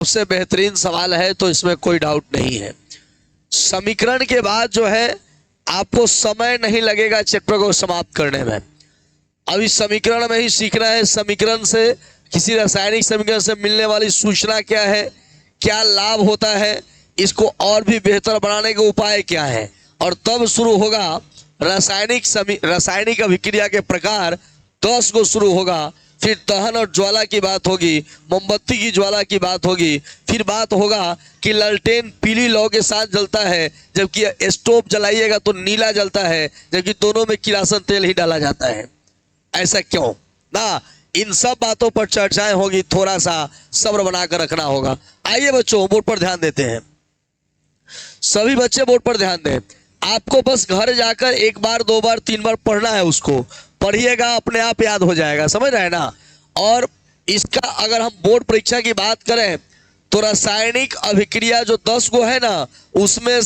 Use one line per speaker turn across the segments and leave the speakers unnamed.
सबसे बेहतरीन सवाल है, तो इसमें कोई डाउट नहीं है। समीकरण के बाद जो है आपको समय नहीं लगेगा चैप्टर को समाप्त करने में। अब इस समीकरण में ही सीखना है, समीकरण से किसी रासायनिक समीकरण से मिलने वाली सूचना क्या है, क्या लाभ होता है, इसको और भी बेहतर बनाने के उपाय क्या है, और तब शुरू होगा रासायनिक अभिक्रिया के प्रकार 10 को शुरू होगा। फिर दहन और ज्वाला की बात होगी, मोमबत्ती की ज्वाला की बात होगी, फिर बात होगा कि ललटेन पीली लौ के साथ जलता है, जबकि स्टोव जलाइएगा तो नीला जलता है, जबकि दोनों में किरासन तेल ही डाला जाता है। ऐसा क्यों ना, इन सब बातों पर चर्चाएं होगी, थोड़ा सा सब्र बनाकर रखना होगा। आइए बच्चों, बोर्ड पर ध्यान देते हैं। सभी बच्चे बोर्ड पर ध्यान दें। आपको बस घर जाकर एक बार, दो बार, तीन बार पढ़ना है, उसको पढ़िएगा, अपने आप याद हो जाएगा, समझ रहे हैं ना। और इसका अगर हम बोर्ड परीक्षा की बात करें तो रासायनिक अभिक्रिया जो 10 गो है ना, उसमें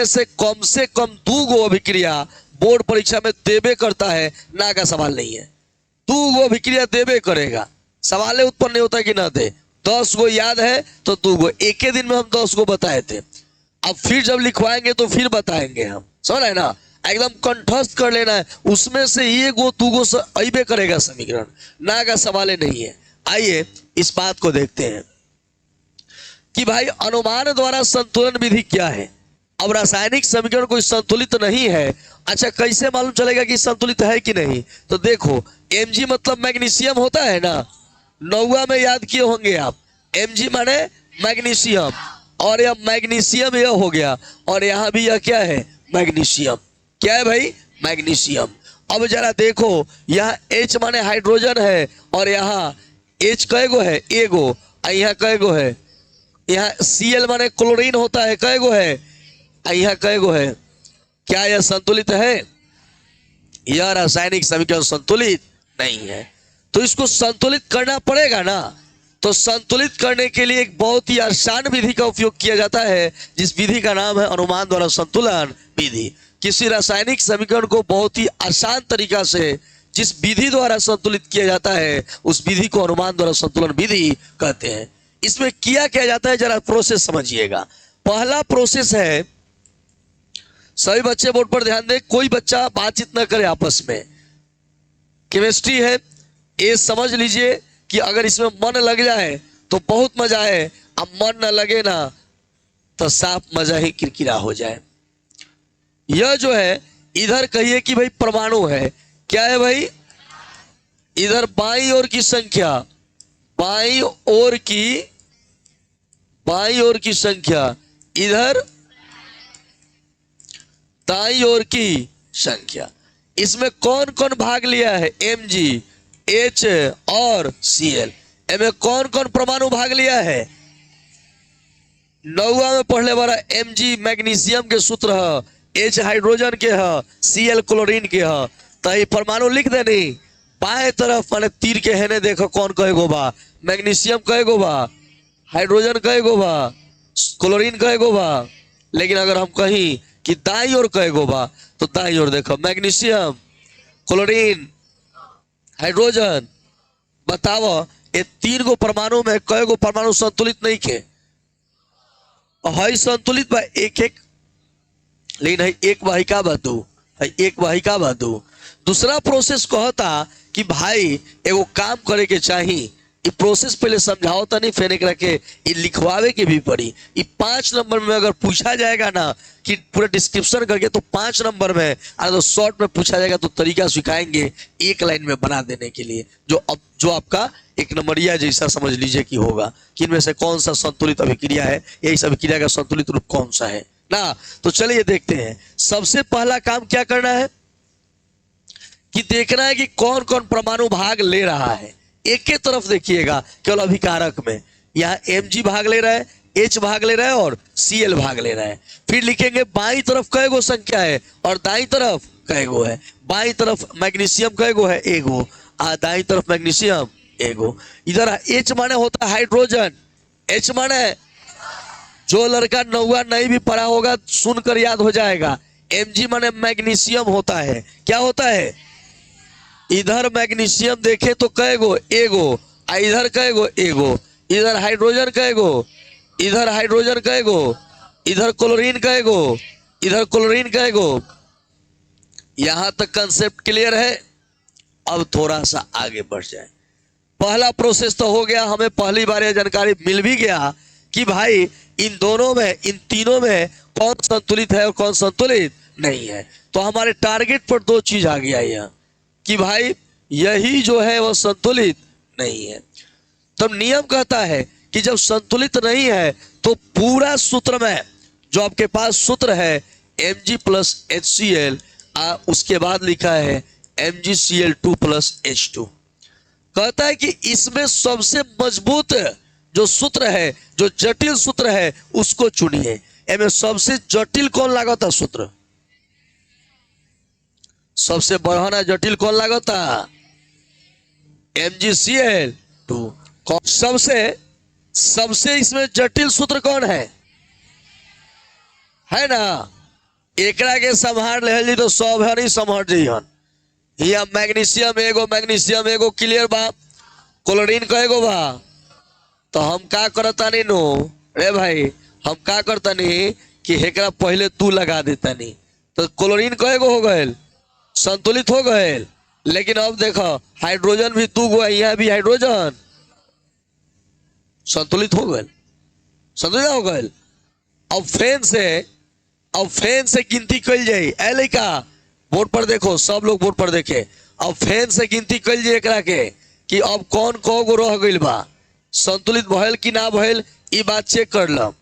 से कम 2 गो अभिक्रिया बोर्ड परीक्षा में देवे करता है, ना का सवाल नहीं है। 2 गो अभिक्रिया देवे करेगा, सवाल उत्पन्न नहीं होता कि ना दे। 10 गो याद है तो 2 गो, एक ही दिन में हम 10 गो बताए थे। अब फिर जब लिखवाएंगे तो फिर बताएंगे हम, समझ रहे ना, एकदम कंठस्थ कर लेना है। उसमें से ये गो 2 गो अइबे करेगा समीकरण, ना का सवाल नहीं है। आइए इस बात को देखते हैं कि भाई अनुमान द्वारा संतुलन विधि क्या है। अब रासायनिक समीकरण कोई संतुलित नहीं है, अच्छा कैसे मालूम चलेगा कि संतुलित है कि नहीं। तो देखो, Mg मतलब मैग्नीशियम होता है ना, 9वां में याद किए होंगे आप, Mg माने मैग्नीशियम, और यह मैग्नीशियम यह हो गया, और यहां भी यह क्या है, मैग्नीशियम। क्या है भाई, मैग्नीशियम। अब जरा देखो, यहाँ H माने हाइड्रोजन है, और यहाँ H कै गो है, एगो, यहाँ कै गो है, यहाँ Cl माने क्लोरीन होता है, कै गो है, यहाँ कै गो है। क्या यह संतुलित है? यह रासायनिक समीकरण संतुलित नहीं है, तो इसको संतुलित करना पड़ेगा ना। तो संतुलित करने के लिए एक बहुत ही आसान विधि का उपयोग किया जाता है, जिस विधि का नाम है अनुमान द्वारा संतुलन विधि। किसी रासायनिक समीकरण को बहुत ही आसान तरीका से जिस विधि द्वारा संतुलित किया जाता है, उस विधि को अनुमान द्वारा संतुलन विधि कहते हैं। इसमें किया जाता है, जरा प्रोसेस समझिएगा। पहला प्रोसेस है, सभी बच्चे बोर्ड पर ध्यान दें, कोई बच्चा बातचीत न करे आपस में। केमिस्ट्री है, ये समझ लीजिए कि अगर इसमें मन लग जाए तो बहुत मजा है, अब मन न लगे ना तो साफ मजा ही किरकिरा हो जाए। यह जो है, इधर कहिए कि भाई परमाणु है, क्या है भाई, इधर बाईं ओर की संख्या, बाईं ओर की संख्या, इधर दाईं ओर की संख्या। इसमें कौन कौन भाग लिया है, Mg, H और Cl। इनमें कौन कौन परमाणु भाग लिया है, 9वां में पढ़ने वाला Mg मैग्नीशियम के सूत्र है, H हाइड्रोजन के है, Cl क्लोरीन के है। तो ये परमाणु लिख देनी, बाएं तरफ माने तीर के है ने, देखो कौन कहे गो बा, मैग्नीशियम कहे गो बा, हाइड्रोजन कहे गो बा, क्लोरीन कहे गो बा। लेकिन अगर हम कहीं कि दाईं ओर कहे गो बा, तो दाईं ओर देखो मैग्नीशियम, क्लोरीन, हाइड्रोजन। बताओ ये 3 गो परमाणु में कई गो परमाणु संतुलित नहीं के, है संतुलित बा एक एक, लेकिन है एक वाहिका बदू, है एक वाहिका बदू। दूसरा प्रोसेस कहता कि भाई एगो काम करे के चाहिए, ये प्रोसेस पहले समझाओ तनी, फिर एक रखे ये लिखवावे के भी पड़ी। ये 5 नंबर में अगर पूछा जाएगा ना कि पूरा डिस्क्रिप्शन करके, तो 5 नंबर में, अगर तो शॉर्ट में पूछा जाएगा तो तरीका सिखाएंगे एक लाइन में बना देने के लिए, जो आपका एक नंबरिया जैसा समझ लीजिए कि होगा कि इनमें से कौन सा संतुलित अभिक्रिया है, यही सब अभिक्रिया का संतुलित रूप कौन सा है ना। तो चलिए देखते हैं। सबसे पहला काम क्या करना है कि देखना है कि कौन कौन परमाणु भाग ले रहा है। एक ही तरफ देखिएगा, केवल अभिकारक में, यहाँ Mg भाग ले रहा है, H भाग ले रहा है और Cl भाग ले रहा है। फिर लिखेंगे बाईं तरफ कै गो संख्या है और दाईं तरफ कै गो है। बाईं तरफ मैग्नीशियम कै गो है, एगो, दाईं तरफ मैग्नीशियम एगो। इधर H माने होता है हाइड्रोजन, H माने, जो लड़का 9वां नहीं भी पढ़ा होगा सुनकर याद हो जाएगा, Mg माने मैग्नीशियम होता है। क्या होता है, इधर मैग्नीशियम देखे तो कै गो, एगो, इधर कै गो, एगो। इधर हाइड्रोजन कएगो, इधर हाइड्रोजन कएगो, इधर क्लोरीन कएगो, इधर क्लोरीन कएगो। यहां तक कंसेप्ट क्लियर है। अब थोड़ा सा आगे बढ़ जाए। पहला प्रोसेस तो हो गया, हमें पहली बार यह जानकारी मिल भी गया कि भाई इन दोनों में, इन तीनों में कौन संतुलित है और कौन संतुलित नहीं है। तो हमारे टारगेट पर दो चीज आ गया यह कि भाई यही जो है वह संतुलित नहीं है। तब नियम कहता है कि जब संतुलित नहीं है तो पूरा सूत्र में जो आपके पास सूत्र है Mg प्लस HCl, उसके बाद लिखा है MgCl2 प्लस H2। कहता है कि इसमें सबसे मजबूत जो सूत्र है, जो जटिल सूत्र है, उसको चुनिए। एमे सबसे जटिल कौन लागता सूत्र? सबसे बढ़ाना जटिल कौन लागता? MgCl2। सबसे इसमें जटिल सूत्र कौन है ना? एकरा के संभाल ले तो सब है नहीं संभाल जइहन। हिया मैग्नीशियम एगो क्लियर बा, क्लोरीन कएगो बा। तो हम का करतानी नो रे भाई, हम का करतानी कि हेकरा पहले तू लगा देतानी तो क्लोरीन कएगो हो गए, संतुलित हो गए। लेकिन अब देखो हाइड्रोजन भी तू गो, यहाँ भी हाइड्रोजन संतुलित हो गए, संतुलित हो गए। अब फैन से गिनती कल जाए। ए लइका बोर्ड पर देखो, सब लोग बोर्ड पर देखे। अब फैन से गिनती कल जाए एकरा के कि अब कौन गो रह गइल बा, संतुलित भइल कि ना भइल, ई बात चेक कर लो।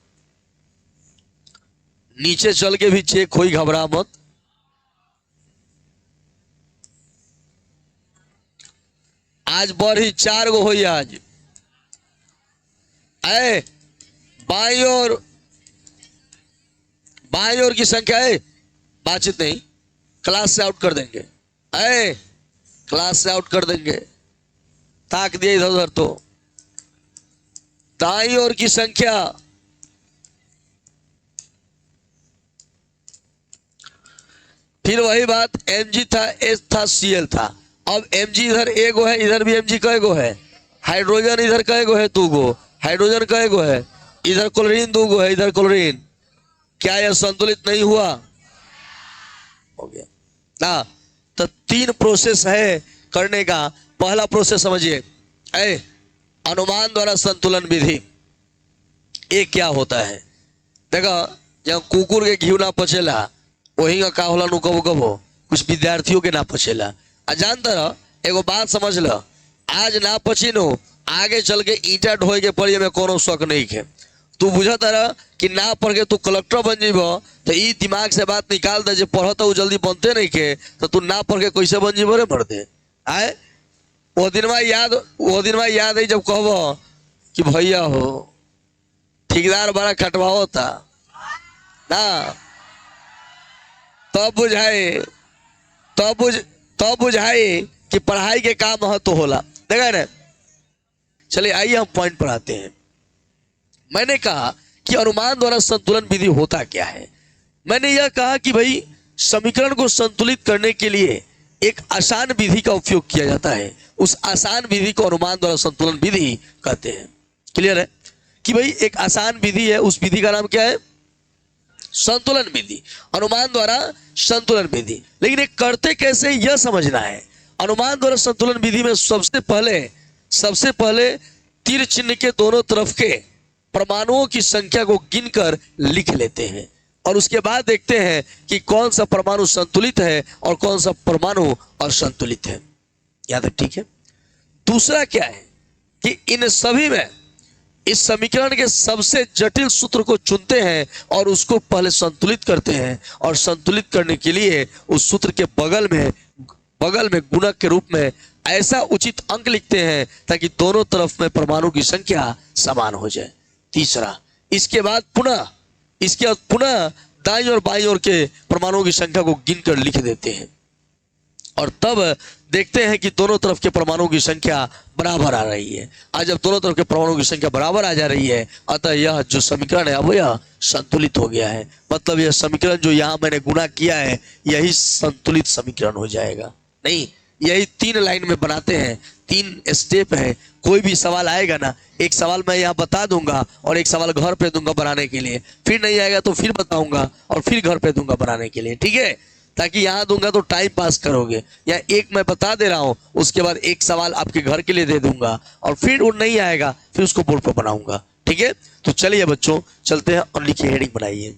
नीचे चल के भी चेक होई, घबरा मत। आज बढ़ी 4 गो होई आज। बाई और की संख्या है, बातचीत नहीं, क्लास से आउट कर देंगे। क्लास से आउट कर देंगे। ताक दिए इधर उधर। तो दाई ओर की संख्या फिर वही बात, Mg था, H था, Cl था। अब Mg इधर एगो है, इधर भी Mg कएगो है। हाइड्रोजन इधर कएगो है, 2 गो। हाइड्रोजन कएगो है, इधर क्लोरीन 2 गो है, इधर क्लोरीन। क्या यह संतुलित नहीं हुआ? हो गया ना। तो 3 प्रोसेस है करने का। पहला प्रोसेस समझिए, अनुमान द्वारा संतुलन विधि। ये क्या होता है? देखो जब कुकुर के घी ना पचेला वही का होला नु कबो कबो कुछ विद्यार्थियों के ना पचेला। जानता रह, एगो बात समझ लो, आज ना पची नो, आगे चल के ईटा ढोए के पड़ी में कोनो शक नहीं है। तू बुझता रह कि ना पढ़ के तू कलेक्टर बन जीब तो ई दिमाग से बात निकाल दे, जो पढ़ता वो जल्दी बनते नहीं के तो तू ना पढ़ के कैसे बन जीब रे मर्दे। आए वो दिन में याद है जब कहब कि भैया हो ठेकेदार बड़ा खटवाओ था ना, तब बुझाए कि पढ़ाई के का महत्व होला। देखा ना। चलिए आइए हम पॉइंट पर आते हैं। मैंने कहा कि अनुमान द्वारा संतुलन विधि होता क्या है। मैंने यह कहा कि भाई समीकरण को संतुलित करने के लिए एक आसान विधि का उपयोग किया जाता है। उस आसान विधि को अनुमान द्वारा संतुलन विधि कहते हैं। क्लियर है कि भाई एक आसान विधि है, उस विधि का नाम क्या है? संतुलन विधि। अनुमान द्वारा संतुलन विधि। लेकिन ये करते कैसे यह समझना है। अनुमान द्वारा संतुलन विधि में सबसे पहले तीर चिन्ह के दोनों तरफ के परमाणुओं की संख्या को गिनकर लिख लेते हैं और उसके बाद देखते हैं कि कौन सा परमाणु संतुलित है और कौन सा परमाणु असंतुलित है। यहां तक ठीक है। दूसरा क्या है कि इन सभी में इस समीकरण के सबसे जटिल सूत्र को चुनते हैं और उसको पहले संतुलित करते हैं और संतुलित करने के लिए उस सूत्र के बगल में गुणक के रूप में ऐसा उचित अंक लिखते हैं ताकि दोनों तरफ में परमाणु की संख्या समान हो जाए। तीसरा, इसके बाद पुनः दाईं और बाईं ओर के परमाणुओं की संख्या को गिनकर लिख देते हैं और तब देखते हैं कि दोनों तरफ के परमाणुओं की संख्या बराबर आ रही है। आज जब दोनों तरफ के परमाणुओं की संख्या बराबर आ जा रही है, अतः यह जो समीकरण है अब यह संतुलित हो गया है। मतलब यह समीकरण जो यहाँ मैंने गुणा किया है यही संतुलित समीकरण हो जाएगा। नहीं, यही 3 लाइन में बनाते हैं, 3 स्टेप है कोई भी सवाल आएगा ना, एक सवाल मैं यहाँ बता दूंगा और एक सवाल घर पे दूंगा बनाने के लिए, फिर नहीं आएगा तो फिर बताऊंगा और फिर घर पे दूंगा बनाने के लिए, ठीक है। ताकि यहाँ दूंगा तो टाइम पास करोगे, या एक मैं बता दे रहा हूँ उसके बाद एक सवाल आपके घर के लिए दे दूंगा और फिर वो नहीं आएगा फिर उसको बोर्ड पर बनाऊंगा, ठीक है। तो चलिए बच्चों चलते हैं और लिखिए, हेडिंग बनाइए।